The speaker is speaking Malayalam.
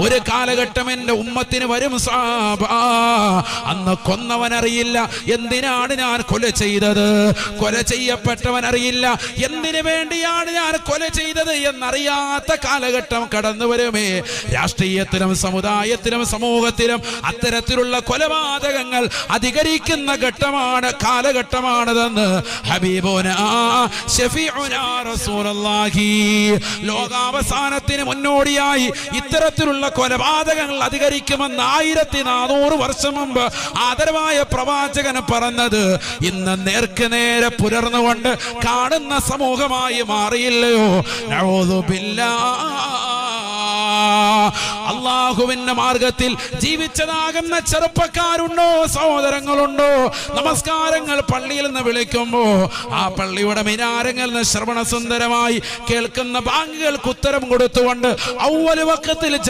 ഒരു കാലഘട്ടം എന്റെ ഉമ്മത്തിന് വരും സഹാബ, അന്ന് കൊന്നവനറിയില്ല എന്തിനാണ് ഞാൻ കൊല ചെയ്തത്, കൊല ചെയ്യപ്പെട്ടവൻ അറിയില്ല എന്തിനു വേണ്ടിയാണ് ഞാൻ കൊല ചെയ്തത് എന്നറിയാത്ത കാലഘട്ടം കടന്നു വരുമേ. രാഷ്ട്രീയത്തിലും സമുദായത്തിലും സമൂഹത്തിലും അത്തരത്തിലുള്ള കൊലപാതകങ്ങൾ അധികരിക്കുന്ന കാലഘട്ടമാണതെന്ന് ഹബീബുനാ ശഫീഉനാ റസൂലുള്ളാഹി. ലോകാവസാനത്തിന് മുന്നോടിയായി ഇത്തരത്തിലുള്ള കൊലപാതകങ്ങൾ അധികരിക്കുമെന്ന് 1400 വർഷം മുമ്പ് ആദരവായ പ്രവാചകൻ പറഞ്ഞത് ഇന്ന് നേർക്ക് നേരെ പുലർന്നുകൊണ്ട് കാണുന്ന സമൂഹമായി മാറിയില്ലയോ? നഊദു ബില്ലാഹ്. അല്ലാഹുവിന്റെ മാർഗത്തിൽ ജീവിച്ചതാകുന്ന ചെറുപ്പക്കാരുണ്ടോ, സഹോദരങ്ങളുണ്ടോ? നമസ്കാരങ്ങൾ പള്ളിയിൽ നിന്ന് വിളിക്കുമ്പോ ആ പള്ളിയുടെ മിനാരങ്ങളിൽ നിന്ന് ശ്രവണസുന്ദരമായി കേൾക്കുന്ന ബാങ്കുകൾക്ക് ഉത്തരം കൊടുത്തുകൊണ്ട് അവ്വൽ വഖത്തിൽ